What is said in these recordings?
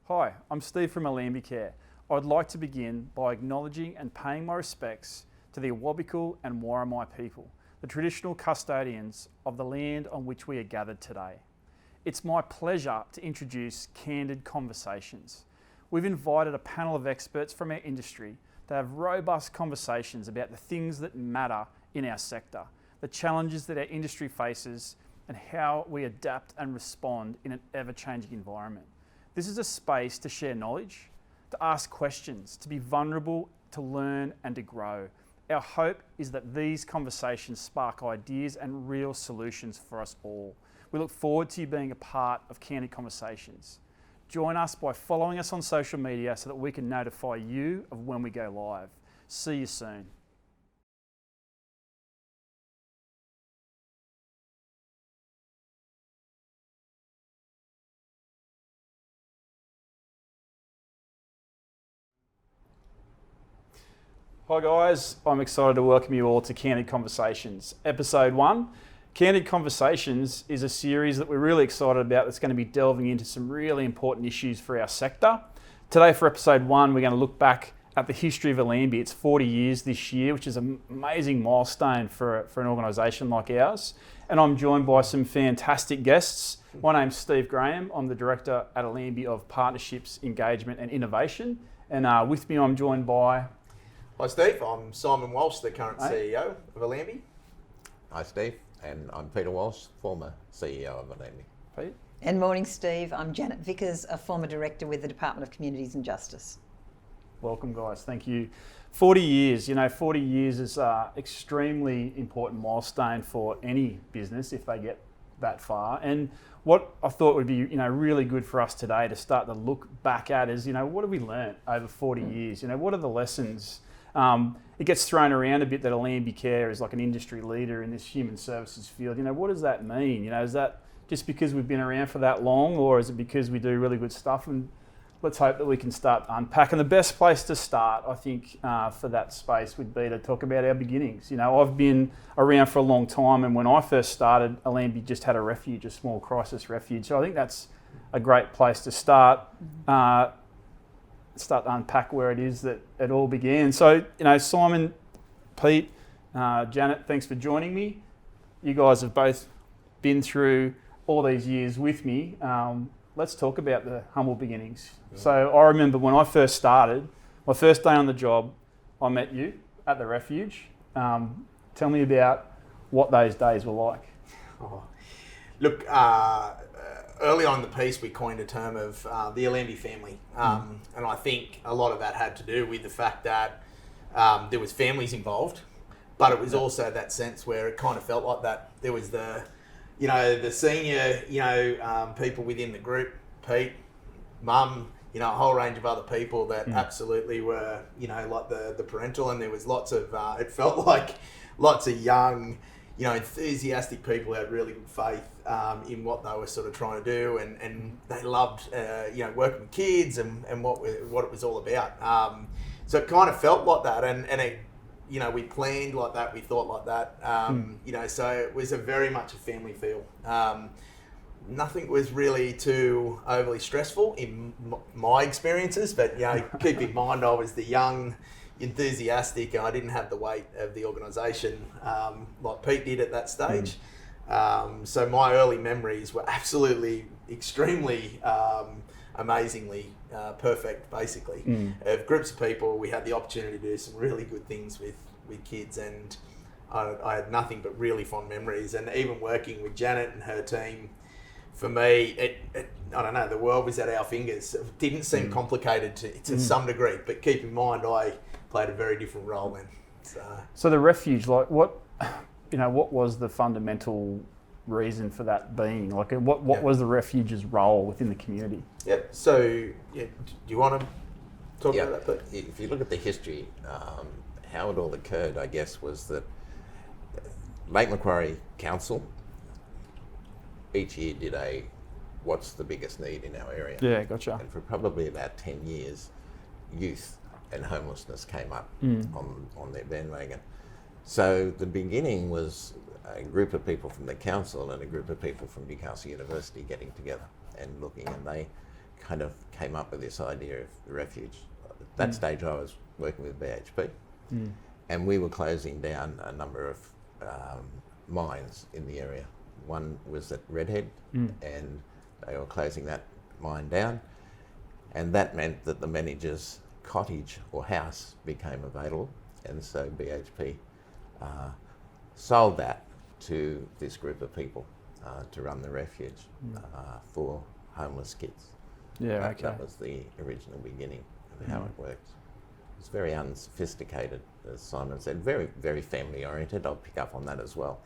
Hi, I'm Steve from Allambi Care. I'd like to begin by acknowledging and paying my respects to the Awabakal and Warramai people, the traditional custodians of the land on which we are gathered today. It's my pleasure to introduce Candid Conversations. We've invited a panel of experts from our industry to have robust conversations about the things that matter in our sector, the challenges that our industry faces, and how we adapt and respond in an ever-changing environment. This is a space to share knowledge, to ask questions, to be vulnerable, to learn and to grow. Our hope is that these conversations spark ideas and real solutions for us all. We look forward to you being a part of Candid Conversations. Join us by following us on social media so that we can notify you of when we go live. See you soon. Hi guys, I'm excited to welcome you all to Candid Conversations, episode 1. Candid Conversations is a series that we're really excited about that's going to be delving into some really important issues for our sector. Today for episode 1, we're going to look back at the history of Allambi. It's 40 years this year, which is an amazing milestone for an organisation like ours. And I'm joined by some fantastic guests. My name's Steve Graham. I'm the Director at Allambi of Partnerships, Engagement and Innovation. And with me I'm joined by... Hi Steve, I'm Simon Walsh, the current CEO of Allambi. Hi Steve, and I'm Peter Walsh, former CEO of Allambi. Pete. And morning Steve, I'm Janet Vickers, a former Director with the Department of Communities and Justice. Welcome guys, thank you. 40 years, 40 years is an extremely important milestone for any business if they get that far. And what I thought would be, really good for us today to start to look back at is, what have we learnt over 40 years? What are the lessons? It gets thrown around a bit that Allambi Care is like an industry leader in this human services field. What does that mean? Is that just because we've been around for that long, or is it because we do really good stuff? And let's hope that we can start to unpack. And the best place to start, I think, for that space would be to talk about our beginnings. I've been around for a long time, and when I first started, Allambi just had a refuge, a small crisis refuge. So I think that's a great place to start to unpack where it is that it all began. So, Simon, Pete, Janet, thanks for joining me. You guys have both been through all these years with me. Let's talk about the humble beginnings. Yeah. So I remember when I first started, my first day on the job, I met you at the refuge. Tell me about what those days were like. Oh. Look, early on in the piece, we coined a term of the Allambi family. And I think a lot of that had to do with the fact that there was families involved, but it was also that sense where it kind of felt like that there was the senior, people within the group, Pete, Mum, a whole range of other people that absolutely were, like the parental, and there was lots of, it felt like lots of young, enthusiastic people who had really good faith in what they were sort of trying to do, and they loved, working with kids and what it was all about. So it kind of felt like that, and it, we planned like that, we thought like that, so it was very much a family feel. Nothing was really too overly stressful in my experiences, but keep in mind I was the young, enthusiastic, and I didn't have the weight of the organisation like Pete did at that stage. So my early memories were absolutely, extremely, amazingly perfect, basically. Of groups of people, we had the opportunity to do some really good things with kids, and I had nothing but really fond memories. And even working with Janet and her team, for me, I don't know, the world was at our fingers. It didn't seem complicated to some degree, but keep in mind, I played a very different role then. So the refuge, like what was the fundamental reason for that being? Like what was the refuge's role within the community? Yep. So do you want to talk about that, Pete? If you look at the history, how it all occurred, I guess, was that Lake Macquarie Council each year did what's the biggest need in our area. Yeah, gotcha. And for probably about 10 years, youth and homelessness came up on their bandwagon. So the beginning was a group of people from the council and a group of people from Newcastle University getting together and looking, and they kind of came up with this idea of the refuge. At that stage I was working with BHP, and we were closing down a number of mines in the area. One was at Redhead, and they were closing that mine down, and that meant that the manager's cottage or house became available, and so BHP sold that to this group of people to run the refuge for homeless kids. Yeah, That was the original beginning of how it works. It's very unsophisticated, as Simon said, very, very family oriented. I'll pick up on that as well.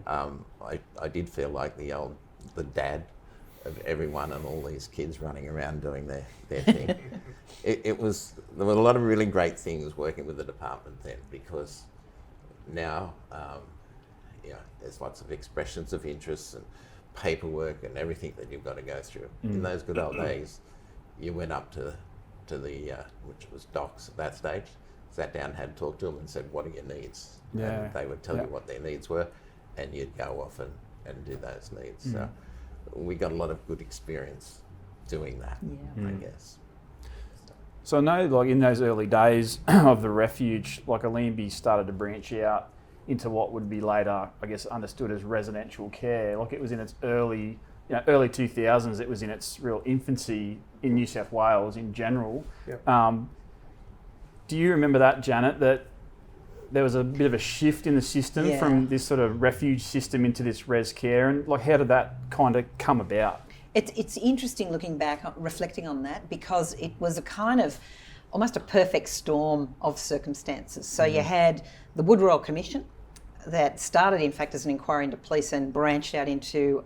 I did feel like the dad of everyone and all these kids running around doing their thing. There were a lot of really great things working with the department then, because now there's lots of expressions of interest and paperwork and everything that you've got to go through. In those good old days, you went up to the which was docs at that stage, sat down, had to talk to them and said, what are your needs? Yeah. And they would tell you what their needs were, and you'd go off and do those needs. So we got a lot of good experience doing that, I guess. So I know, like in those early days of the refuge, like Allambi started to branch out into what would be later, I guess, understood as residential care. Like it was in its early 2000s, it was in its real infancy in New South Wales in general. Yep. Do you remember that, Janet, that there was a bit of a shift in the system from this sort of refuge system into this res care, and like how did that kind of come about? It's interesting looking back, reflecting on that, because it was a kind of almost a perfect storm of circumstances. So you had the Wood Royal Commission that started, in fact, as an inquiry into police and branched out into,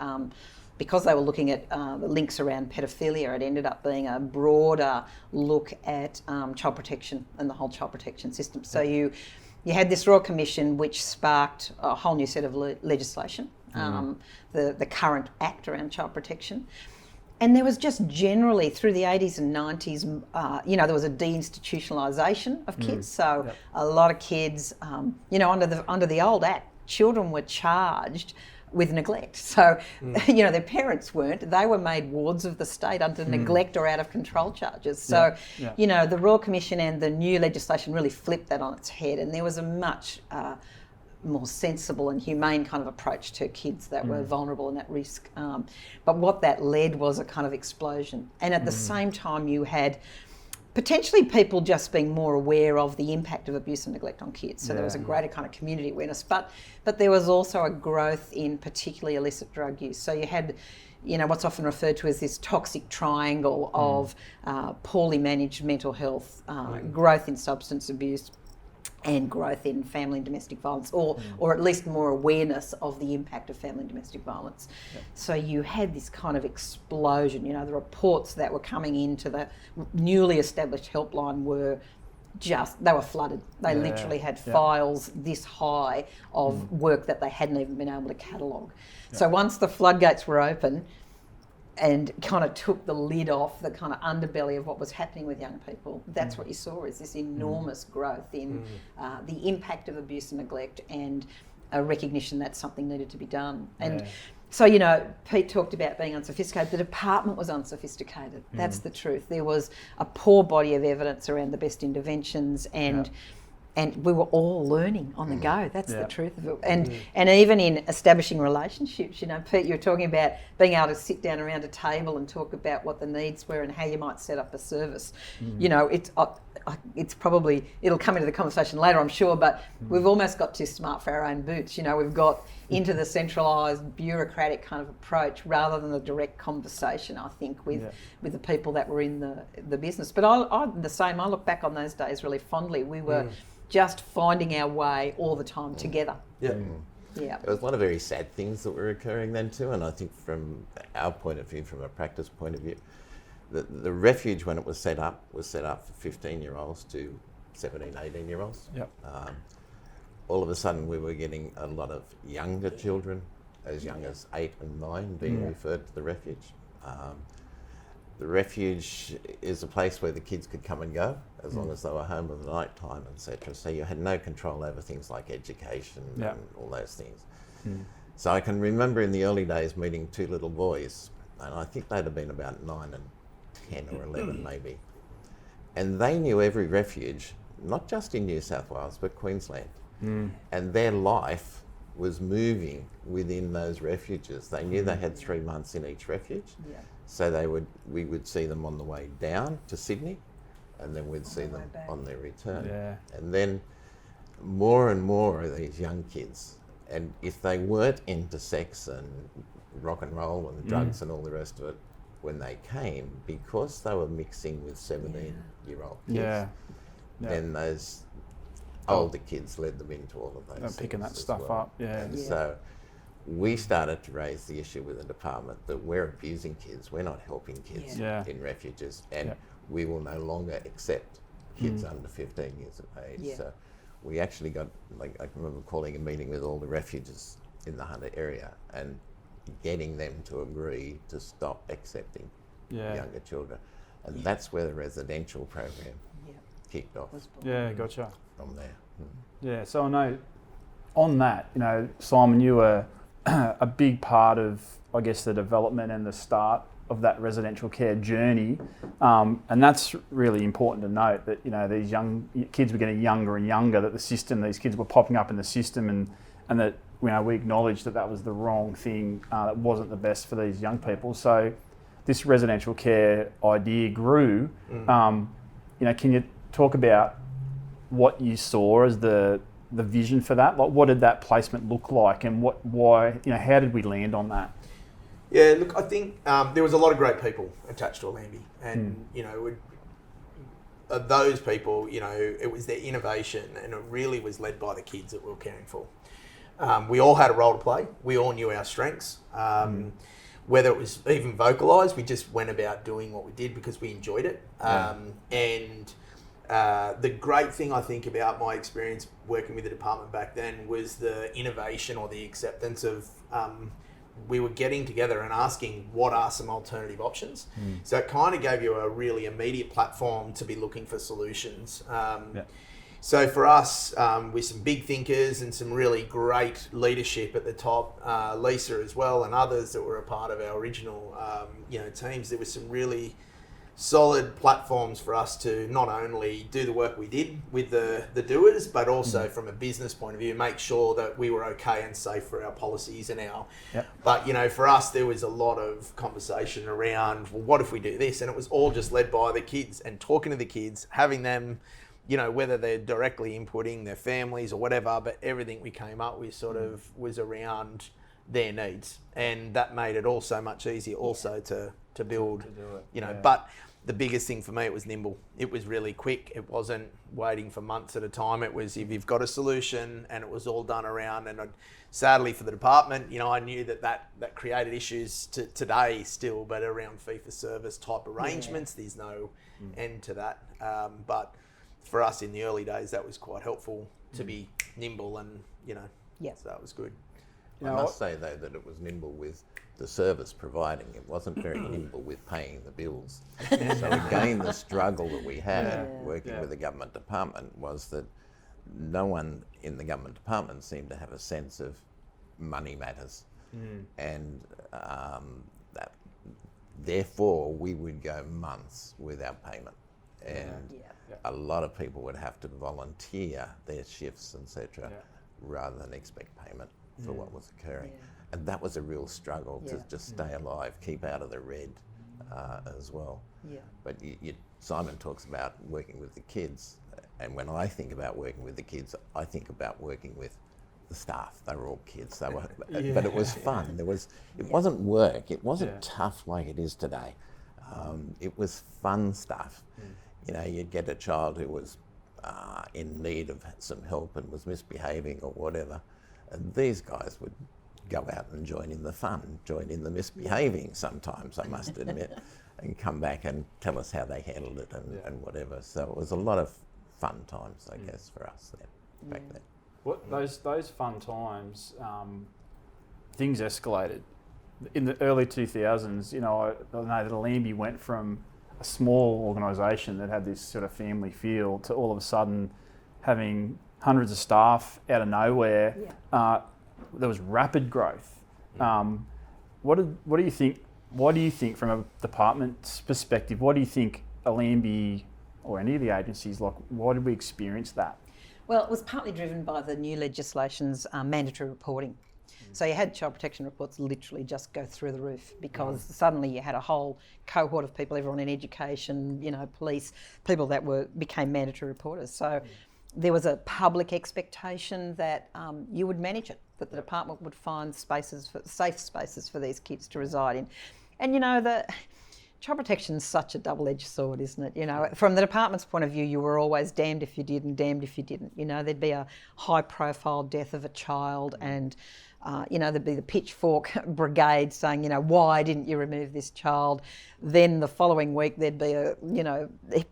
because they were looking at the links around pedophilia, it ended up being a broader look at child protection and the whole child protection system. So you had this Royal Commission which sparked a whole new set of legislation, the current Act around child protection. And there was just generally, through the 80s and 90s, there was a deinstitutionalisation of kids. So a lot of kids, under the old Act, children were charged with neglect. So, their parents weren't. They were made wards of the state under neglect or out of control charges. So, the Royal Commission and the new legislation really flipped that on its head, and there was a much more sensible and humane kind of approach to kids that were vulnerable and at risk. But what that led was a kind of explosion. And at the same time, you had potentially people just being more aware of the impact of abuse and neglect on kids. So there was a greater kind of community awareness. But there was also a growth in particularly illicit drug use. So you had, what's often referred to as this toxic triangle of poorly managed mental health, growth in substance abuse, and growth in family and domestic violence, or at least more awareness of the impact of family and domestic violence. So you had this kind of explosion. The reports that were coming into the newly established helpline were they were flooded. They literally had files this high of work that they hadn't even been able to catalogue. So once the floodgates were open, and kind of took the lid off the kind of underbelly of what was happening with young people. That's what you saw, is this enormous growth in the impact of abuse and neglect, and a recognition that something needed to be done. And so, Pete talked about being unsophisticated. The department was unsophisticated. That's the truth. There was a poor body of evidence around the best interventions, and we were all learning on the go. That's the truth of it. And even in establishing relationships, Pete, you were talking about being able to sit down around a table and talk about what the needs were and how you might set up a service. It's probably, it'll come into the conversation later, I'm sure, but we've almost got too smart for our own boots. We've got into the centralised, bureaucratic kind of approach rather than the direct conversation, I think, with the people that were in the business. But I'm the same. I look back on those days really fondly. We were just finding our way all the time together. Yeah. Yeah. There was a lot of very sad things that were occurring then too, and I think from our point of view, from a practice point of view, the refuge, when it was set up for 15-year-olds to 17, 18-year-olds. All of a sudden we were getting a lot of younger children, as young as 8 and 9, being referred to the refuge. The refuge is a place where the kids could come and go as long as they were home at the night time, etc. So you had no control over things like education and all those things. So I can remember in the early days meeting 2 little boys, and I think they'd have been about 9 and 10 or 11 maybe. And they knew every refuge, not just in New South Wales, but Queensland. And their life was moving within those refuges. They knew they had 3 months in each refuge. Yeah. So we would see them on the way down to Sydney, and then we'd see the way them back. on their return. Yeah. And then more and more of these young kids, and if they weren't into sex and rock and roll and drugs and all the rest of it, when they came, because they were mixing with 17-year-old kids, then those older kids led them into all of those things. Picking that as stuff well. up, And so we started to raise the issue with the department that we're abusing kids, we're not helping kids in refuges, and we will no longer accept kids under 15 years of age. Yeah. So we actually got, like, I can remember calling a meeting with all the refuges in the Hunter area and getting them to agree to stop accepting younger children. And that's where the residential program kicked off Yeah, gotcha. from there. Yeah, so I know on that, you know, Simon, you were a big part of, I guess, the development and the start of that residential care journey. And that's really important to note that, you know, these young kids were getting younger and younger, that these kids were popping up in the system, and that, you know, we acknowledged that was the wrong thing, that wasn't the best for these young people. So this residential care idea grew. You know, can you talk about what you saw as the vision for that? Like, what did that placement look like, and why, you know, how did we land on that? Yeah, look, I think there was a lot of great people attached to Allambi, and you know, those people, you know, it was their innovation, and it really was led by the kids that we were caring for. We all had a role to play. We all knew our strengths. Whether it was even vocalised, we just went about doing what we did because we enjoyed it. And the great thing, I think, about my experience working with the department back then was the innovation or the acceptance of we were getting together and asking what are some alternative options. So it kind of gave you a really immediate platform to be looking for solutions. So for us, with some big thinkers and some really great leadership at the top, Lisa as well, and others that were a part of our original teams, there was some really solid platforms for us to not only do the work we did with the doers, but also from a business point of view, make sure that we were okay and safe for our policies and our... But, you know, for us, there was a lot of conversation around, well, what if we do this? And it was all just led by the kids and talking to the kids, having them, you know, whether they're directly inputting their families or whatever, but everything we came up with sort of was around their needs. And that made it all so much easier also to build, you know, but the biggest thing for me, it was nimble. It was really quick. It wasn't waiting for months at a time. It was, if you've got a solution, and it was all done around. And sadly for the department, you know, I knew that created issues today still, but around fee-for-service type arrangements, there's no end to that. But for us in the early days, that was quite helpful to be nimble and, you know, so that was good. I must say, though, that it was nimble with the service providing. It wasn't very nimble with paying the bills. So again, the struggle that we had working with the government department was that no one in the government department seemed to have a sense of money matters. And that, therefore, we would go months without payment. And a lot of people would have to volunteer their shifts, etc., rather than expect payment for what was occurring. And that was a real struggle to just stay alive, keep out of the red as well. But Simon talks about working with the kids, and when I think about working with the kids, I think about working with the staff. They were all kids. They were, but it was fun. It wasn't work. It wasn't tough like it is today. It was fun stuff. You know, you'd get a child who was in need of some help and was misbehaving or whatever, and these guys would go out and join in the fun, join in the misbehaving sometimes, I must admit, and come back and tell us how they handled it and whatever. So it was a lot of fun times, I guess, for us then, back then. What those fun times, things escalated. In the early 2000s, you know, I know that Allambi went from a small organisation that had this sort of family feel to all of a sudden having hundreds of staff out of nowhere. There was rapid growth. What do you think What do you think from a department's perspective? What do you think Allambi or any of the agencies, like, why did we experience that? Well, it was partly driven by the new legislation's mandatory reporting. So you had child protection reports literally just go through the roof because suddenly you had a whole cohort of people, everyone in education, police, people that became mandatory reporters. So there was a public expectation that you would manage it, that the department would find safe spaces for these kids to reside in. And the child protection is such a double-edged sword, isn't it? From the department's point of view, you were always damned if you did and damned if you didn't. There'd be a high-profile death of a child and there'd be the pitchfork brigade saying, why didn't you remove this child? Then the following week there'd be a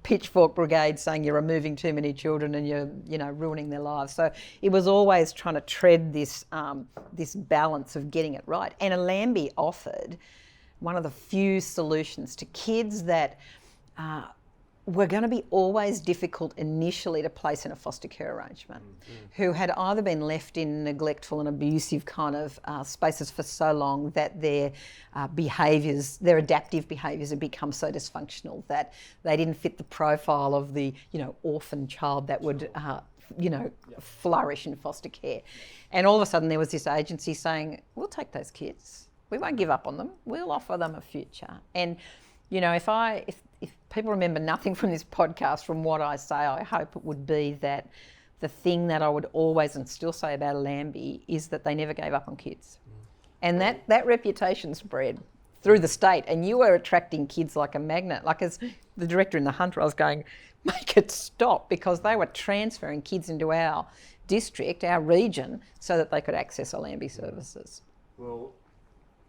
pitchfork brigade saying you're removing too many children and you're ruining their lives. So it was always trying to tread this balance of getting it right. And Allambi offered one of the few solutions to kids that were going to be always difficult initially to place in a foster care arrangement, who had either been left in neglectful and abusive kind of spaces for so long that their behaviours, their adaptive behaviours had become so dysfunctional that they didn't fit the profile of the, orphan child that would, flourish in foster care. And all of a sudden there was this agency saying, we'll take those kids. We won't give up on them. We'll offer them a future. And, if people remember nothing from this podcast, from what I say, I hope it would be that the thing that I would always and still say about Allambi is that they never gave up on kids. And that reputation spread through the state. And you were attracting kids like a magnet. Like as the director in The Hunter, I was going, make it stop, because they were transferring kids into our district, our region, so that they could access Allambi services. Well,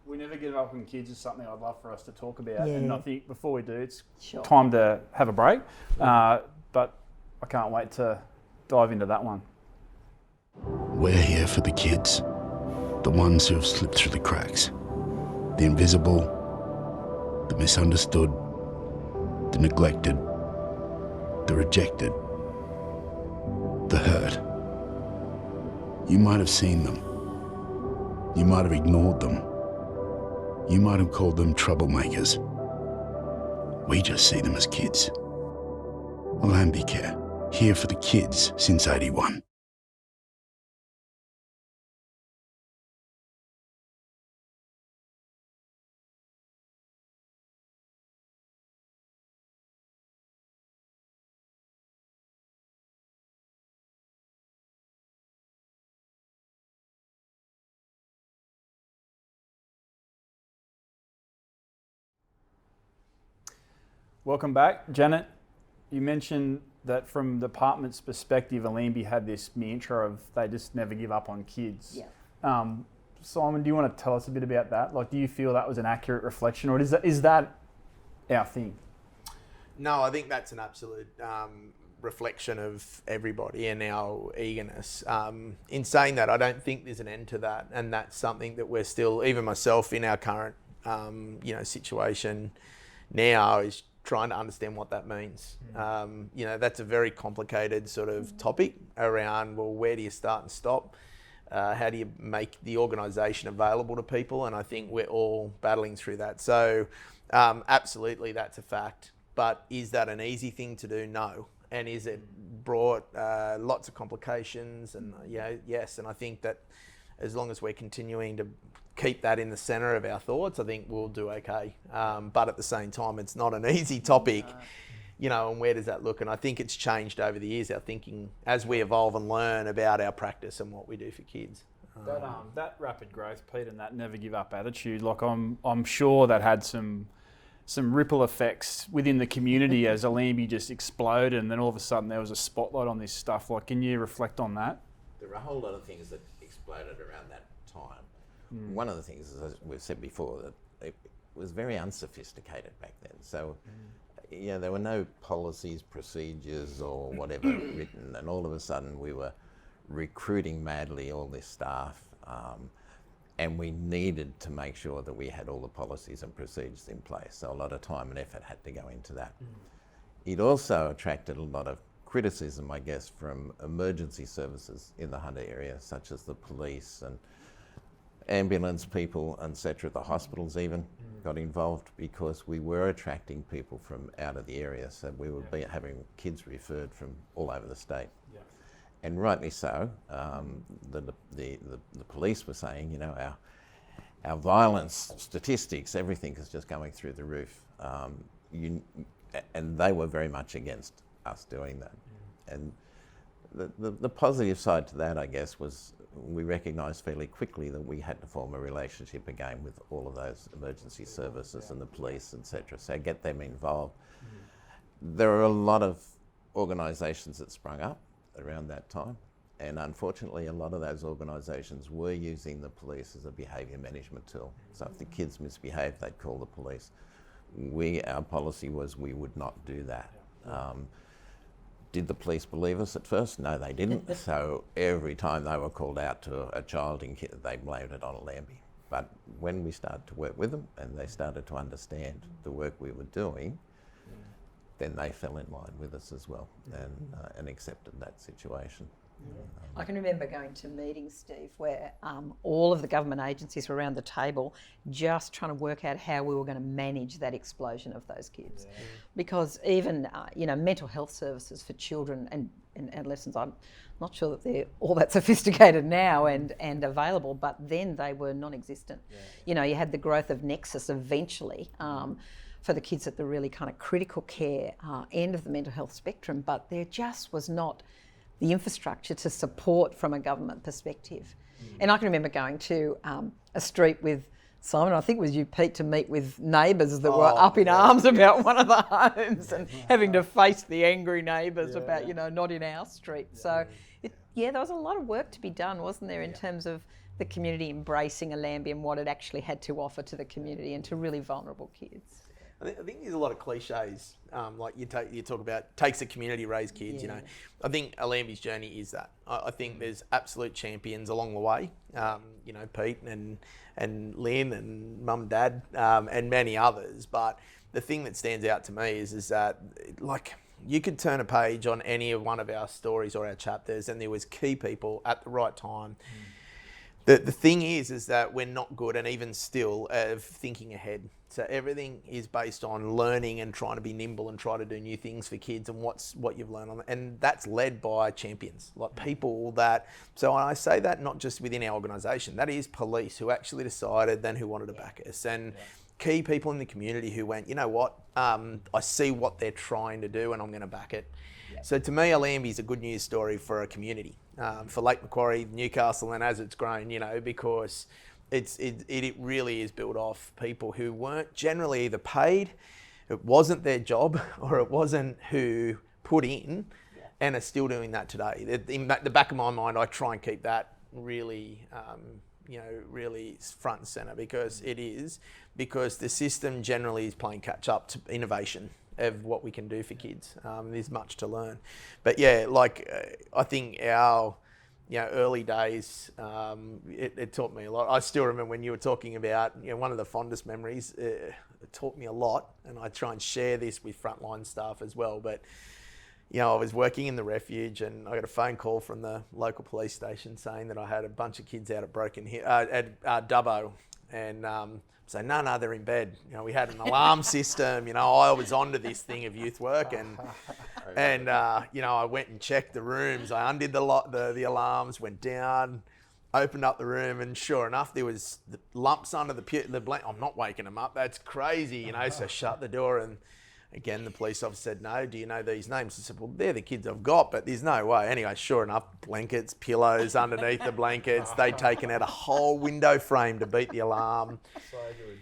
we never give up on kids is something I'd love for us to talk about. Yeah. And I think before we do, it's time to have a break. But I can't wait to dive into that one. We're here for the kids, the ones who have slipped through the cracks, the invisible, the misunderstood, the neglected, the rejected, the hurt. You might have seen them. You might have ignored them. You might have called them troublemakers. We just see them as kids. Allambi Care, here for the kids since '81. Welcome back. Janet, you mentioned that from the department's perspective, Allambi had this mantra of they just never give up on kids. Yeah. Simon, do you want to tell us a bit about that? Like, do you feel that was an accurate reflection, or is that our thing? No, I think that's an absolute reflection of everybody and our eagerness. In saying that, I don't think there's an end to that, and that's something that we're still, even myself in our current situation now, is trying to understand what that means. That's a very complicated sort of topic around, well, where do you start and stop? How do you make the organisation available to people? And I think we're all battling through that. So absolutely, that's a fact. But is that an easy thing to do? No. And is it brought lots of complications? And yes. And I think that as long as we're continuing to keep that in the centre of our thoughts, I think we'll do okay. But at the same time, it's not an easy topic, and where does that look? And I think it's changed over the years, our thinking, as we evolve and learn about our practice and what we do for kids. That rapid growth, Pete, and that never give up attitude, like I'm sure that had some ripple effects within the community as Allambi just exploded, and then all of a sudden there was a spotlight on this stuff. Like, can you reflect on that? There were a whole lot of things that exploded around that time. One of the things, as we've said before, that it was very unsophisticated back then. So, there were no policies, procedures, or whatever written, and all of a sudden we were recruiting madly all this staff, and we needed to make sure that we had all the policies and procedures in place. So a lot of time and effort had to go into that. It also attracted a lot of criticism, I guess, from emergency services in the Hunter area, such as the police and ambulance people, etc., the hospitals even got involved because we were attracting people from out of the area. So we were having kids referred from all over the state. And rightly so. The police were saying, you know, our violence statistics, everything is just going through the roof. And they were very much against us doing that. And the positive side to that, I guess, was we recognised fairly quickly that we had to form a relationship again with all of those emergency services and the police, etc. So get them involved. There are a lot of organisations that sprung up around that time, and unfortunately a lot of those organisations were using the police as a behaviour management tool. So if the kids misbehaved, they'd call the police. Our policy was we would not do that. Did the police believe us at first? No, they didn't. So every time they were called out to a child, they blamed it on Allambi. But when we started to work with them and they started to understand the work we were doing, then they fell in line with us as well and accepted that situation. I can remember going to meetings, Steve, where all of the government agencies were around the table just trying to work out how we were going to manage that explosion of those kids. Because even, mental health services for children and adolescents, I'm not sure that they're all that sophisticated now and available, but then they were non-existent. You know, you had the growth of Nexus eventually for the kids at the really kind of critical care end of the mental health spectrum, but there just was not the infrastructure to support from a government perspective. And I can remember going to a street with Simon, I think it was you, Pete, to meet with neighbours that were up in arms about one of the homes and having to face the angry neighbours about, not in our street. So, there was a lot of work to be done, wasn't there, in terms of the community embracing Allambi and what it actually had to offer to the community and to really vulnerable kids. I think there's a lot of cliches, like you talk about takes a community to raise kids. I think Allambi's journey is that. I think there's absolute champions along the way. Pete and Lynn and Mum and Dad and many others. But the thing that stands out to me is that like you could turn a page on any of one of our stories or our chapters, and there was key people at the right time. The thing is that we're not good, and even still, of thinking ahead. So everything is based on learning and trying to be nimble and try to do new things for kids and what you've learned on, and that's led by champions, like people that. So I say that not just within our organisation, that is police who actually decided, then who wanted to back us, and key people in the community who went, you know what, I see what they're trying to do and I'm going to back it. So to me, Allambi is a good news story for a community, for Lake Macquarie, Newcastle, and as it's grown, because it really is built off people who weren't generally either paid, it wasn't their job, or it wasn't who put in, and are still doing that today. In the back of my mind, I try and keep that really, really front and centre, because the system generally is playing catch up to innovation of what we can do for kids. There's much to learn, but I think our early days, it taught me a lot. I still remember when you were talking about one of the fondest memories. It taught me a lot, and I try and share this with frontline staff as well. But I was working in the refuge, and I got a phone call from the local police station saying that I had a bunch of kids out at Dubbo, and so no, they're in bed. We had an alarm system. I was onto this thing of youth work, and I went and checked the rooms. I undid the alarms, went down, opened up the room, and sure enough, there was the lumps under the blanket. I'm not waking them up. That's crazy, So shut the door, and again, the police officer said, "No, do you know these names?" I said, "Well, they're the kids I've got, but there's no way." Anyway, sure enough, blankets, pillows underneath the blankets. They'd taken out a whole window frame to beat the alarm. So good.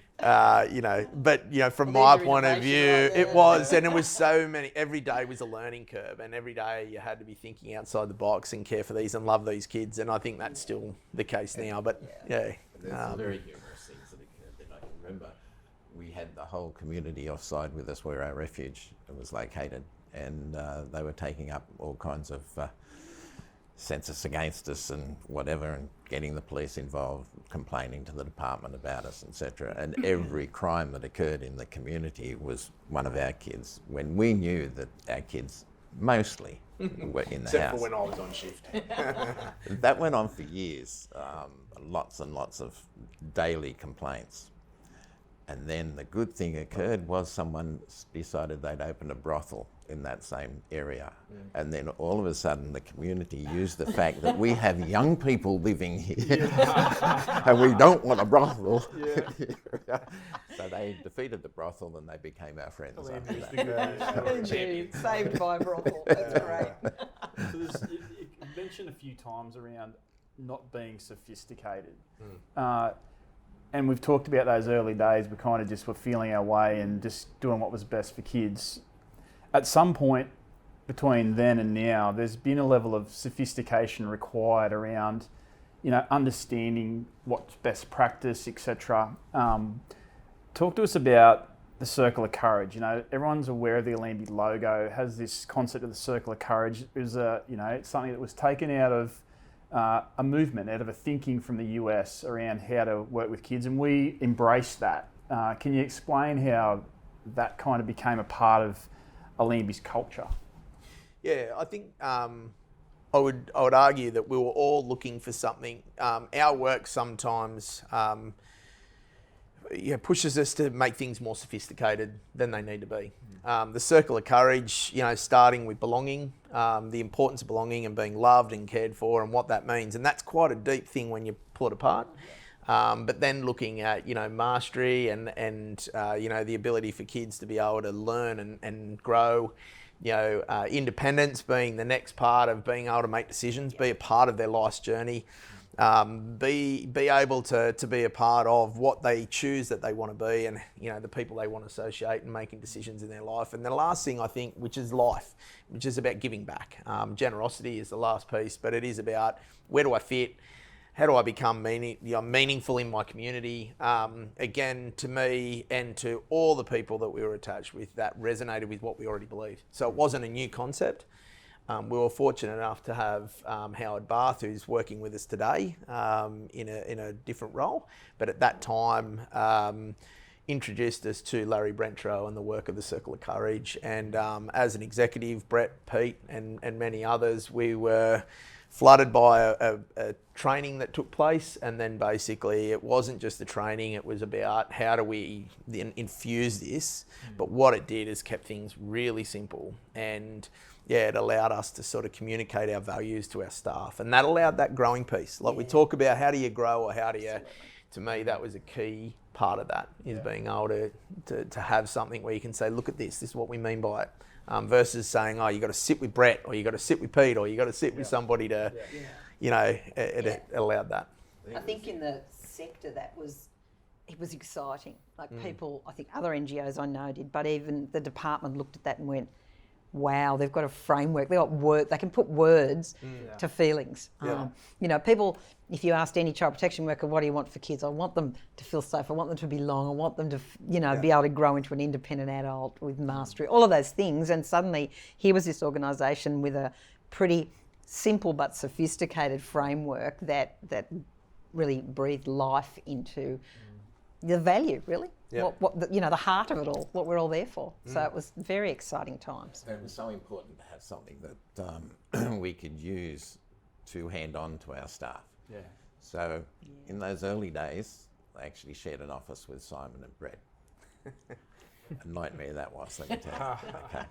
But from my point of view, it was, and it was so many. Every day was a learning curve, and every day you had to be thinking outside the box and care for these and love these kids. And I think that's still the case now. But there's some very humorous things that occurred that I can remember. We had the whole community offside with us where our refuge was located, and they were taking up all kinds of census against us and whatever, and getting the police involved, complaining to the department about us, etc. And every crime that occurred in the community was one of our kids. When we knew that our kids mostly were in the Except house. for when I was on shift. That went on for years, lots and lots of daily complaints. And then the good thing occurred was someone decided they'd open a brothel in that same area. And then all of a sudden the community used the fact that we have young people living here and we don't want a brothel. So they defeated the brothel and they became our friends after that. Indeed, saved by a brothel. That's great. So you mentioned a few times around not being sophisticated. And we've talked about those early days. We kind of just were feeling our way and just doing what was best for kids. At some point between then and now, there's been a level of sophistication required around, understanding what's best practice, etc. Talk to us about the Circle of Courage. Everyone's aware of the Allambi logo. It has this concept of the Circle of Courage. It was it's something that was taken out of a movement, out of a thinking from the US around how to work with kids, and we embraced that. Can you explain how that kind of became a part of Allambi's culture? Yeah, I think I would argue that we were all looking for something. Our work sometimes pushes us to make things more sophisticated than they need to be. The Circle of Courage, starting with belonging, the importance of belonging and being loved and cared for and what that means. And that's quite a deep thing when you pull it apart. But then looking at, mastery and the ability for kids to be able to learn and grow, independence being the next part of being able to make decisions, be a part of their life's journey. Be able to be a part of what they choose that they want to be and, the people they want to associate and making decisions in their life. And the last thing I think, which is life, which is about giving back. Generosity is the last piece, but it is about where do I fit? How do I become meaningful in my community? Again, to me and to all the people that we were attached with, that resonated with what we already believed. So it wasn't a new concept. We were fortunate enough to have Howard Barth, who's working with us today in a different role, but at that time introduced us to Larry Brentro and the work of the Circle of Courage. And as an executive, Brett, Pete, and many others, we were flooded by a training that took place, and then basically it wasn't just the training, it was about how do we infuse this, but what it did is kept things really simple, and it allowed us to sort of communicate our values to our staff, and that allowed that growing piece. Like we talk about how do you grow or how do you, to me that was a key part of that, is being able to have something where you can say, look at this is what we mean by it. Versus saying, oh, you got to sit with Brett, or you got to sit with Pete, or you got to sit with somebody to, it allowed that. I think in the sector it was exciting. Like people, I think other NGOs I know did, but even the department looked at that and went, wow, they've got a framework. They've got word. They can put words to feelings. People, if you asked any child protection worker, what do you want for kids? I want them to feel safe. I want them to belong. I want them to, be able to grow into an independent adult with mastery, all of those things. And suddenly here was this organisation with a pretty simple but sophisticated framework that really breathed life into the value, really. What the heart of it all, what we're all there for. So it was very exciting times. It was so important to have something that we could use to hand on to our staff. Yeah. So in those early days, I actually shared an office with Simon and Brett. A nightmare that was, let me tell you. Okay.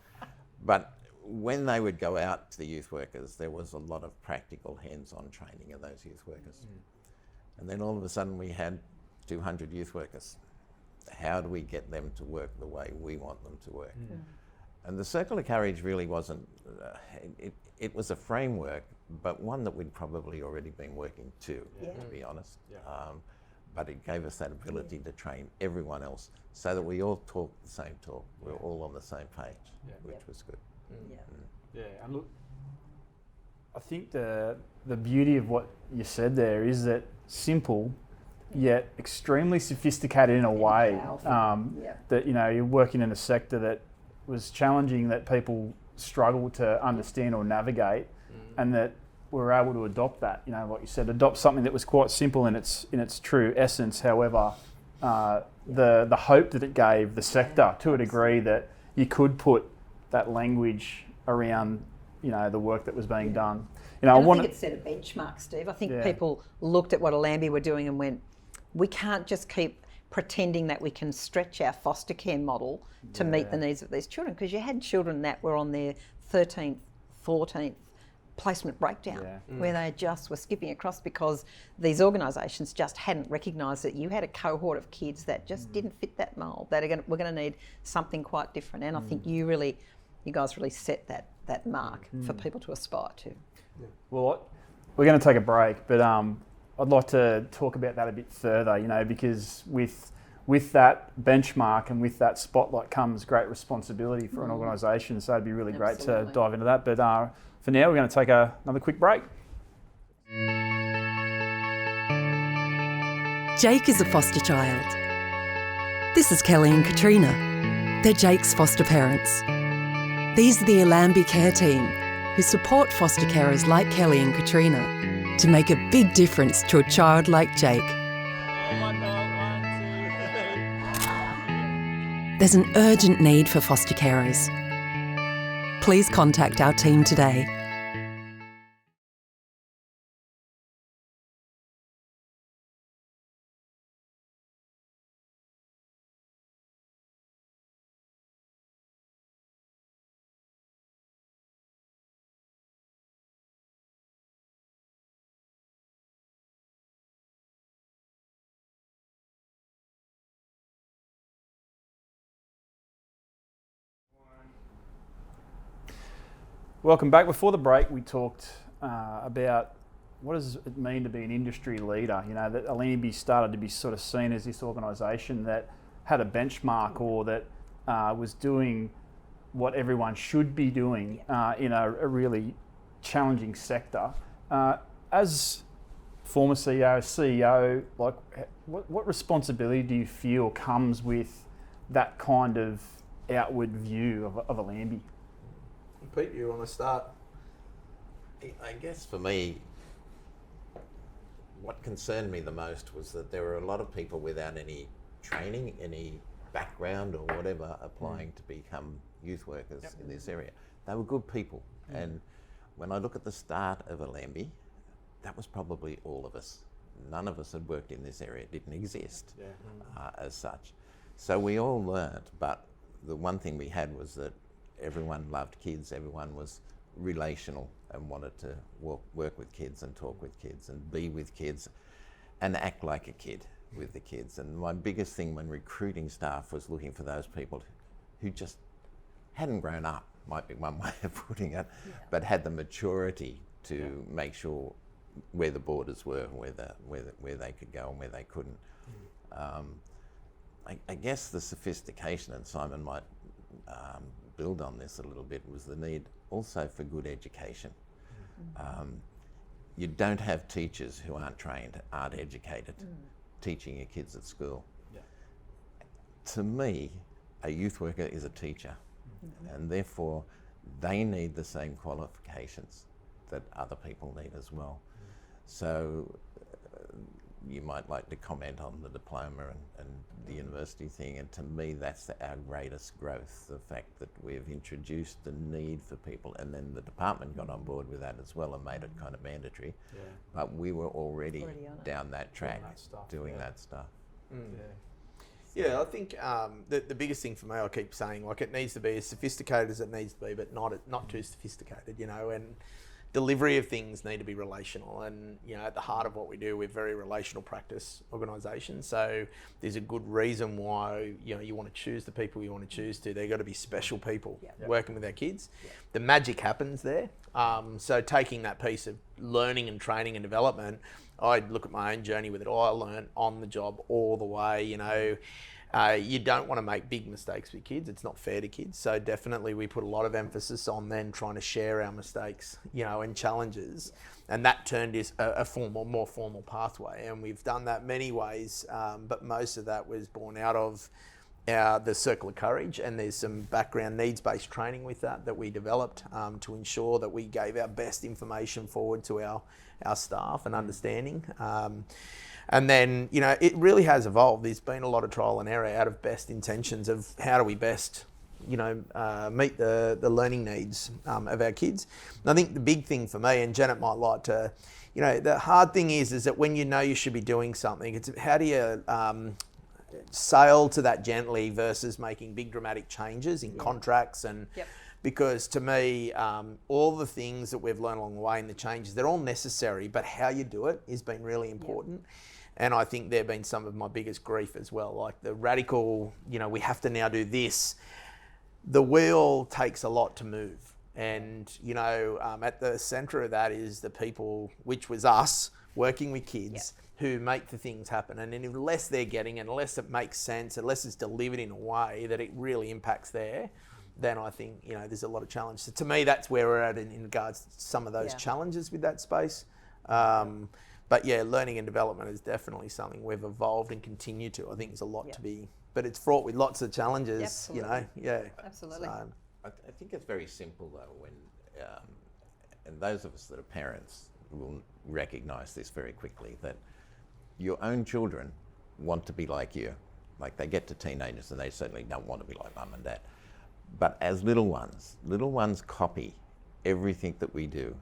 But when they would go out to the youth workers, there was a lot of practical hands-on training of those youth workers. And then all of a sudden we had 200 youth workers. How do we get them to work the way we want them to work? And the Circle of Courage really wasn't, it was a framework, but one that we'd probably already been working to be honest. But it gave us that ability to train everyone else so that we all talk the same talk. We're all on the same page, which was good. Yeah, and look, I think the beauty of what you said there is that simple, yet extremely sophisticated in a way that you're working in a sector that was challenging, that people struggle to understand or navigate, and that we're able to adopt that. Like you said, adopt something that was quite simple in its true essence. However, the hope that it gave the sector to a degree that you could put that language around, the work that was being done. And I think it set a benchmark, Steve. I think Yeah. people looked at what Allambi were doing and went, we can't just keep pretending that we can stretch our foster care model to meet the needs of these children, because you had children that were on their 13th, 14th placement breakdown, where they just were skipping across because these organisations just hadn't recognised that you had a cohort of kids that just didn't fit that mould, that were going to need something quite different. And I think you guys really set that mark for people to aspire to. Well, we're going to take a break, but I'd like to talk about that a bit further, because with that benchmark and with that spotlight comes great responsibility for an organisation. So it'd be really great to dive into that. But for now, we're going to take another quick break. Jake is a foster child. This is Kelly and Katrina. They're Jake's foster parents. These are the Allambi Care team, who support foster carers like Kelly and Katrina to make a big difference to a child like Jake. There's an urgent need for foster carers. Please contact our team today. Welcome back. Before the break, we talked about what does it mean to be an industry leader. That Allambi started to be sort of seen as this organisation that had a benchmark, or that was doing what everyone should be doing in a really challenging sector. As former CEO, like what responsibility do you feel comes with that kind of outward view of Allambi? Pete, you want to start? I guess for me, what concerned me the most was that there were a lot of people without any training, any background or whatever, applying to become youth workers in this area. They were good people. And when I look at the start of Allambi, that was probably all of us. None of us had worked in this area. It didn't exist as such. So we all learnt, but the one thing we had was that everyone loved kids, everyone was relational and wanted to work with kids and talk with kids and be with kids and act like a kid with the kids. And my biggest thing when recruiting staff was looking for those people who just hadn't grown up, might be one way of putting it, but had the maturity to make sure where the borders were, where they could go and where they couldn't. I guess the sophistication, and Simon might build on this a little bit, was the need also for good education. You don't have teachers who aren't trained, aren't educated, teaching your kids at school. To me, a youth worker is a teacher, and therefore they need the same qualifications that other people need as well. So you might like to comment on the diploma and the university thing, and to me that's our greatest growth, the fact that we've introduced the need for people, and then the department got on board with that as well and made it kind of mandatory. But we were already down that track doing that stuff. Yeah, I think the biggest thing for me, I keep saying, like, it needs to be as sophisticated as it needs to be, but not too sophisticated, and delivery of things need to be relational. And, at the heart of what we do, we're very relational practice organisation. So there's a good reason why, you want to choose the people you want to choose to. They've got to be special people working with our kids. The magic happens there. So taking that piece of learning and training and development, I look at my own journey with it. I learned on the job all the way, you don't want to make big mistakes with kids. It's not fair to kids. So definitely we put a lot of emphasis on then trying to share our mistakes, and challenges. And that turned is a more formal pathway. And we've done that many ways, but most of that was born out of the Circle of Courage. And there's some background needs-based training with that we developed to ensure that we gave our best information forward to our staff and understanding. And then, it really has evolved. There's been a lot of trial and error out of best intentions of how do we best meet the learning needs of our kids. And I think the big thing for me, and Janet might like to, the hard thing is that when you know you should be doing something, it's how do you sail to that gently versus making big dramatic changes in contracts and. Yep. Because to me, all the things that we've learned along the way and the changes, they're all necessary, but how you do it has been really important. Yep. And I think they've been some of my biggest grief as well. Like the radical, we have to now do this. The wheel takes a lot to move. And, at the centre of that is the people, which was us, working with kids who make the things happen. And unless they're getting it, unless it makes sense, unless it's delivered in a way that it really impacts there, then I think, there's a lot of challenge. So to me, that's where we're at in regards to some of those challenges with that space. But yeah, learning and development is definitely something we've evolved and continue to. I think there's a lot to be, but it's fraught with lots of challenges, Absolutely. Absolutely. So, I think it's very simple though, when, and those of us that are parents will recognise this very quickly, that your own children want to be like you. Like they get to teenagers and they certainly don't want to be like mum and dad. But as little ones copy everything that we do,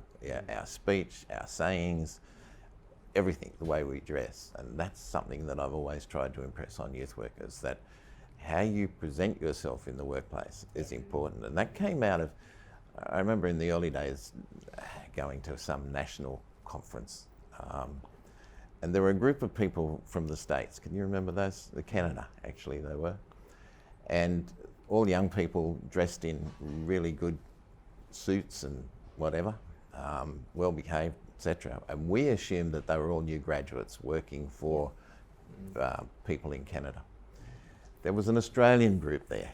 our speech, our sayings, everything, the way we dress. And that's something that I've always tried to impress on youth workers, that how you present yourself in the workplace is important. And that came out of, I remember in the early days going to some national conference, and there were a group of people from the States. Can you remember those? Canada, actually, they were. And all young people dressed in really good suits and whatever, well behaved, etc. And we assumed that they were all new graduates working for people in Canada. There was an Australian group there,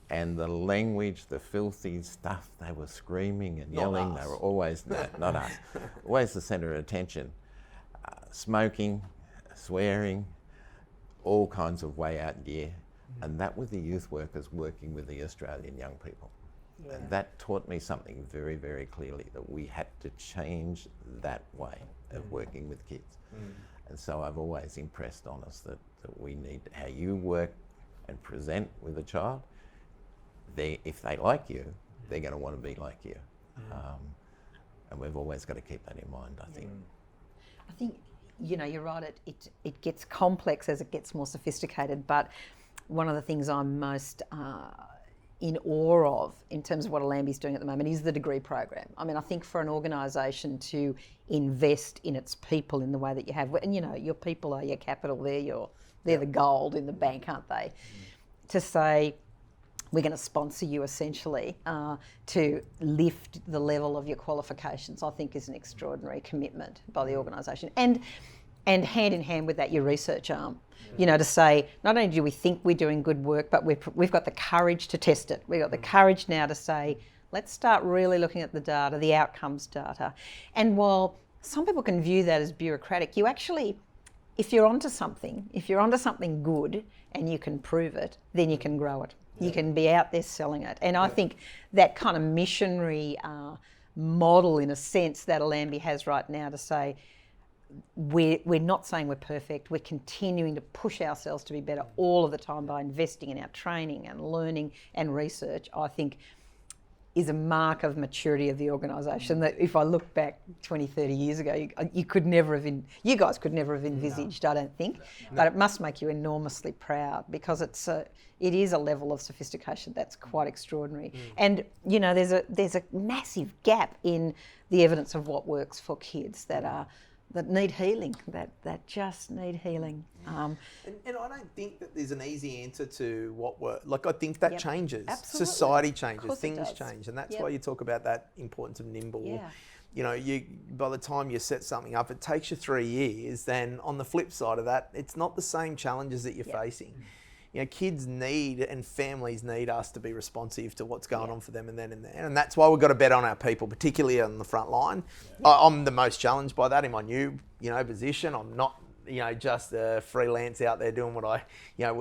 and the language, the filthy stuff, they were screaming and yelling. They were always, not us, always the centre of attention. Smoking, swearing, all kinds of way out gear. And that was the youth workers working with the Australian young people. Yeah. And that taught me something very, very clearly, that we had to change that way of working with kids. And so I've always impressed on us that we need, how you work and present with a child, if they like you, they're going to want to be like you. And we've always got to keep that in mind, I think. I think, you're right, it gets complex as it gets more sophisticated, but one of the things I'm most in awe of in terms of what Allambi's doing at the moment is the degree program. I mean, I think for an organisation to invest in its people in the way that you have, and your people are your capital, they're the gold in the bank, aren't they? To say, we're going to sponsor you essentially to lift the level of your qualifications, I think is an extraordinary commitment by the organisation. And hand in hand with that, your research arm. To say, not only do we think we're doing good work, but we've got the courage to test it. We've got the courage now to say, let's start really looking at the data, the outcomes data. And while some people can view that as bureaucratic, you actually, if you're onto something good and you can prove it, then you can grow it. You can be out there selling it. And I think that kind of missionary model, in a sense, that Allambi has right now, to say, we're not saying we're perfect, we're continuing to push ourselves to be better all of the time by investing in our training and learning and research, I think is a mark of maturity of the organisation that if I look back 20, 30 years ago, you guys could never have envisaged, I don't think. But it must make you enormously proud, because it is a level of sophistication that's quite extraordinary. And there's a massive gap in the evidence of what works for kids that need healing, that just need healing. And I don't think that there's an easy answer to what works. Like, I think that changes. Absolutely. Society changes, things change. And that's why you talk about that importance of nimble. Yeah. By the time you set something up, it takes you 3 years. Then on the flip side of that, it's not the same challenges that you're facing. Kids need and families need us to be responsive to what's going on for them and then and there. And that's why we've got to bet on our people, particularly on the front line. I'm the most challenged by that in my new, position. I'm not, just a freelance out there doing what I,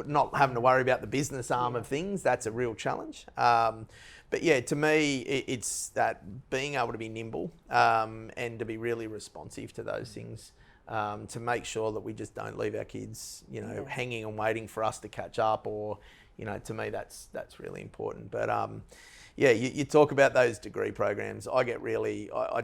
not having to worry about the business arm of things. That's a real challenge. But yeah, to me, it's that being able to be nimble and to be really responsive to those things. To make sure that we just don't leave our kids, hanging and waiting for us to catch up, or, to me that's really important. But you talk about those degree programs. I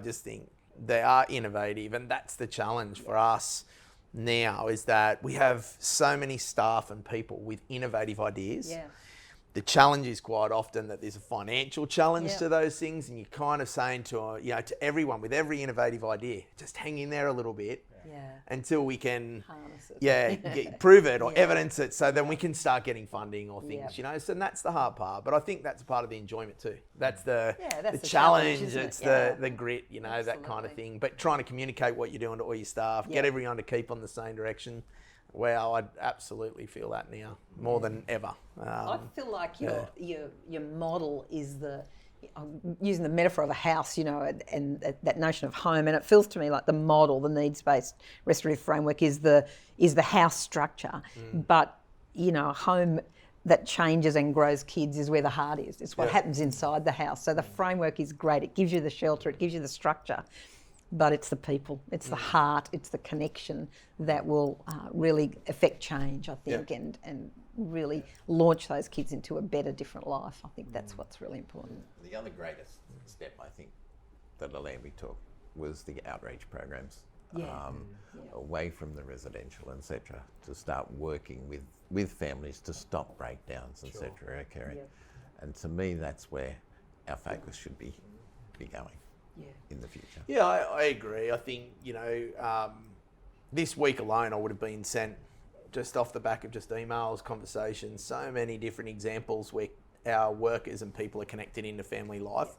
just think they are innovative, and that's the challenge for us now, is that we have so many staff and people with innovative ideas. Yeah. The challenge is quite often that there's a financial challenge to those things, and you're kind of saying to everyone with every innovative idea, just hang in there a little bit until we can harness it. prove it or evidence it, so then we can start getting funding or things, So that's the hard part, but I think that's part of the enjoyment too. That's the challenge, it's the grit, that kind of thing. But trying to communicate what you're doing to all your staff, get everyone to keep on the same direction. Wow, I absolutely feel that now more than ever. I feel like your model is I'm using the metaphor of a house, and that notion of home, and it feels to me like the model, the needs-based restorative framework is the house structure, but a home that changes and grows kids is where the heart is. It's what happens inside the house. So the framework is great. It gives you the shelter, it gives you the structure. But it's the people, it's the heart, it's the connection that will really affect change, I think, and really launch those kids into a better, different life. I think that's what's really important. The other greatest step, I think, that Allambi took was the outreach programs, away from the residential, etc., to start working with families to stop breakdowns, etc. occurring. And to me, that's where our focus should be going. In the future. Yeah, I agree. I think, this week alone I would have been sent, just off the back of just emails, conversations, so many different examples where our workers and people are connected into family life.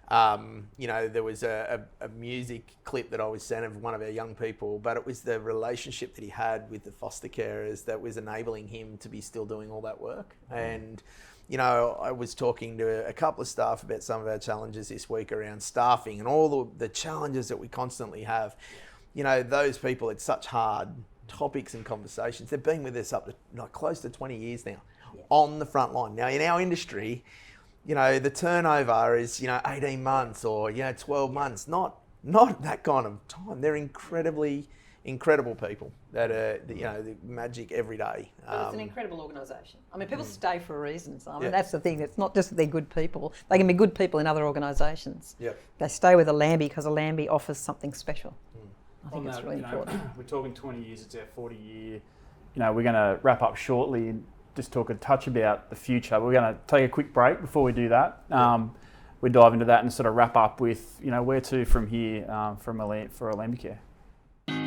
There was a music clip that I was sent of one of our young people, but it was the relationship that he had with the foster carers that was enabling him to be still doing all that work. And I was talking to a couple of staff about some of our challenges this week around staffing and all the challenges that we constantly have. Those people, it's such hard topics and conversations. They've been with us up to close to 20 years now on the front line. Now, in our industry, the turnover is, 18 months or, 12 months, not that kind of time. They're incredible people that are, the magic every day. But it's an incredible organisation. I mean, people stay for a reason, Simon. That's the thing. It's not just that they're good people. They can be good people in other organisations. They stay with Allambi because Allambi offers something special. I think it's really important. We're talking 20 years, it's our 40 year. We're going to wrap up shortly and just talk a touch about the future. We're going to take a quick break before we do that. We dive into that and sort of wrap up with, where to from here for Allambi Care.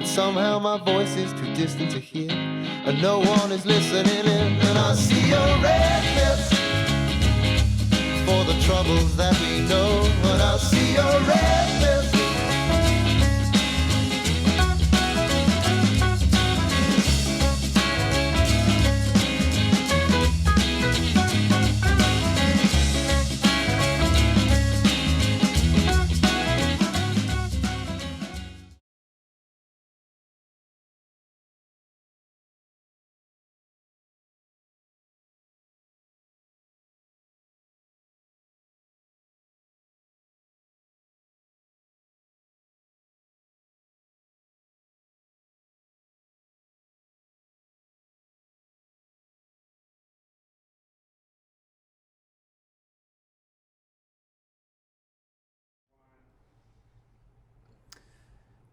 Somehow my voice is too distant to hear, and no one is listening in. And I see your red lips for the troubles that we know. And I see your red lips.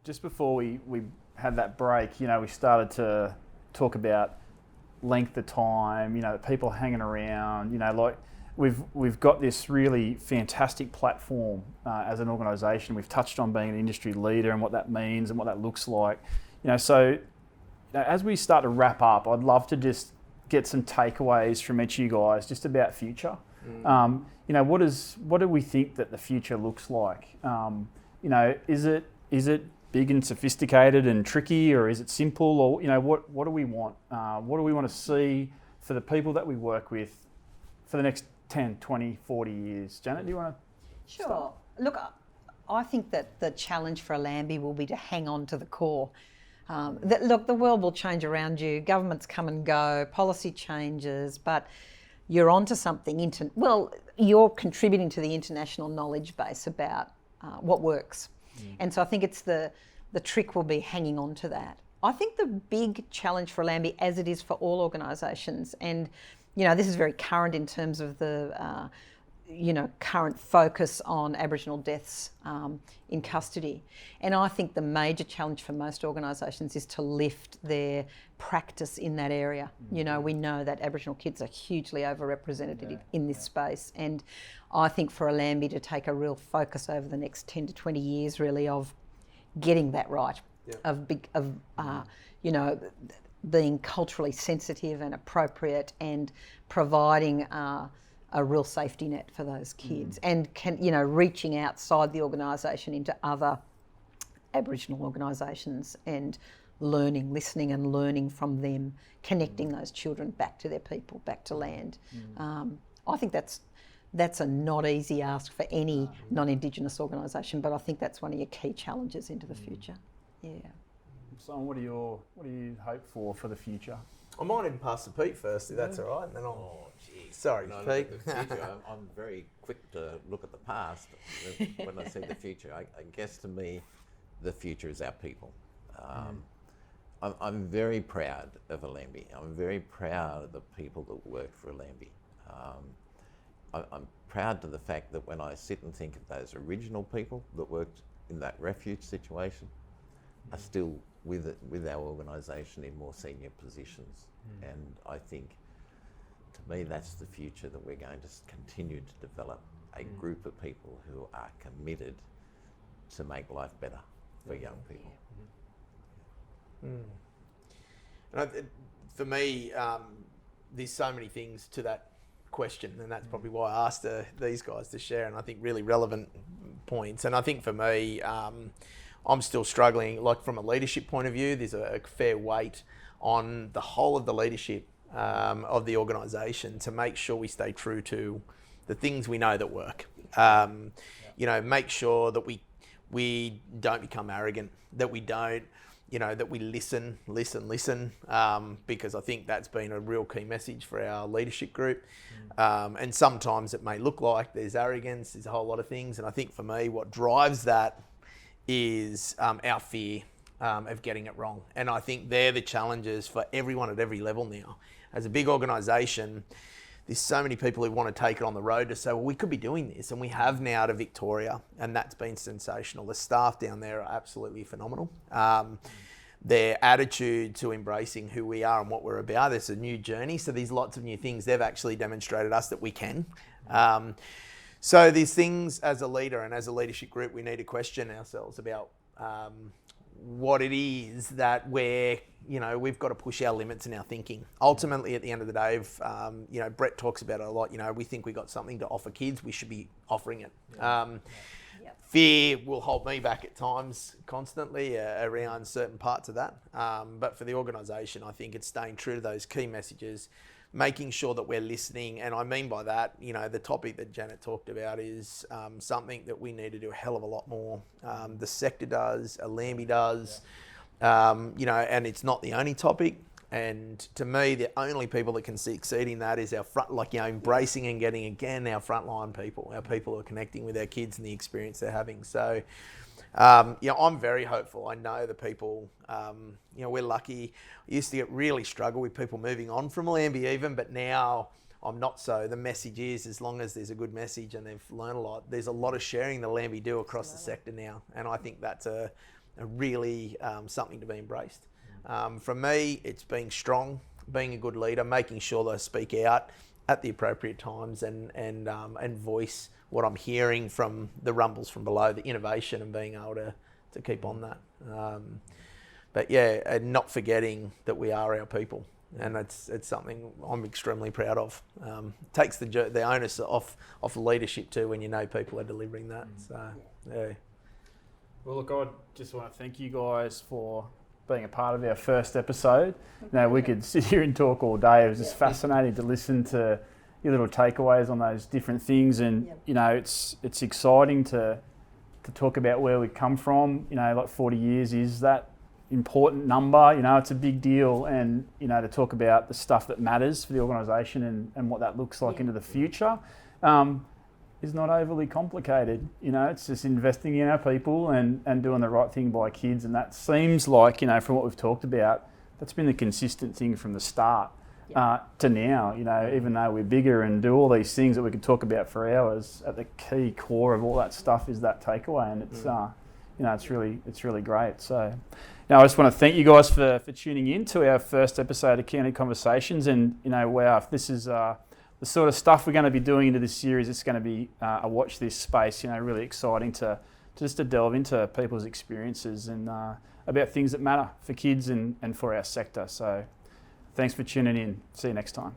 Just before we had that break, we started to talk about length of time, people hanging around, we've got this really fantastic platform as an organisation. We've touched on being an industry leader and what that means and what that looks like. So as we start to wrap up, I'd love to just get some takeaways from each of you guys just about future. What do we think that the future looks like? Is it big and sophisticated and tricky, or is it simple, or what do we want? What do we want to see for the people that we work with for the next 10, 20, 40 years? Janet, do you want to start? Look, I think that the challenge for Allambi will be to hang on to the core. The world will change around you. Governments come and go, policy changes, but you're onto something. You're contributing to the international knowledge base about what works. And so I think it's the trick will be hanging on to that. I think the big challenge for Allambi, as it is for all organisations, and this is very current in terms of the, current focus on Aboriginal deaths in custody. And I think the major challenge for most organisations is to lift their practice in that area. We know that Aboriginal kids are hugely overrepresented in this space. And I think for Allambi to take a real focus over the next 10 to 20 years really of getting that right, of being culturally sensitive and appropriate and providing a real safety net for those kids and reaching outside the organisation into other Aboriginal organisations and listening and learning from them, connecting those children back to their people, back to land. I think that's a not easy ask for any non-Indigenous organisation, but I think that's one of your key challenges into the future. Yeah. Simon, what do you hope for the future? I might even pass to Pete first, if that's all right. And then Sorry, No, Pete. look at the future. I'm very quick to look at the past. When I see the future, I guess to me, the future is our people. I'm very proud of Allambi. I'm very proud of the people that work for Allambi. I'm proud to the fact that when I sit and think of those original people that worked in that refuge situation, are still with our organisation in more senior positions. And I think, to me, that's the future that we're going to continue to develop, a group of people who are committed to make life better for young people. And for me, there's so many things to that question, and that's probably why I asked these guys to share, and I think really relevant points. And I think for me, I'm still struggling, like from a leadership point of view, there's a fair weight on the whole of the leadership of the organisation to make sure we stay true to the things we know that work. Make sure that we don't become arrogant, that we don't, that we listen, because I think that's been a real key message for our leadership group. And sometimes it may look like there's arrogance, there's a whole lot of things. And I think for me, what drives that is our fear of getting it wrong. And I think they're the challenges for everyone at every level now. As a big organisation, there's so many people who want to take it on the road to say, well, we could be doing this. And we have now to Victoria, and that's been sensational. The staff down there are absolutely phenomenal. Their attitude to embracing who we are and what we're about, it's a new journey. So there's lots of new things. They've actually demonstrated us that we can. So these things as a leader and as a leadership group, we need to question ourselves about what it is that we've got to push our limits in our thinking. Ultimately, at the end of the day, Brett talks about it a lot. We think we got something to offer kids, we should be offering it. Fear will hold me back at times constantly around certain parts of that. But for the organisation, I think it's staying true to those key messages, making sure that we're listening. And I mean by that, the topic that Janet talked about is something that we need to do a hell of a lot more. The sector does, Allambi does, and it's not the only topic. And to me, the only people that can succeed in that is our embracing and getting again our frontline people, our people who are connecting with our kids and the experience they're having. So, I'm very hopeful. I know the people, we're lucky. I used to really struggle with people moving on from Allambi even, but now I'm not so. The message is, as long as there's a good message and they've learned a lot, there's a lot of sharing that Allambi do across the sector now. And I think that's a really something to be embraced. For me, it's being strong, being a good leader, making sure that I speak out at the appropriate times and voice what I'm hearing from the rumbles from below, the innovation, and being able to keep on that. And not forgetting that we are our people, and it's something I'm extremely proud of. Takes the onus off leadership too when you know people are delivering that. So, yeah. Well, look, I just want to thank you guys for being a part of our first episode. We could sit here and talk all day. It was just fascinating to listen to your little takeaways on those different things, and it's exciting to talk about where we come from. 40 years is that important number. It's a big deal, and to talk about the stuff that matters for the organisation and what that looks like into the future is not overly complicated. It's just investing in our people and doing the right thing by kids, and that seems like, from what we've talked about, that's been the consistent thing from the start. to now, you know, even though we're bigger and do all these things that we could talk about for hours, at the key core of all that stuff is that takeaway, and it's you know, it's really great. So now I just want to thank you guys for tuning in to our first episode of Candid Conversations, and you know, wow, if this is the sort of stuff we're going to be doing into this series, it's going to be a watch this space, you know, really exciting to delve into people's experiences and about things that matter for kids and for our sector. So thanks for tuning in. See you next time.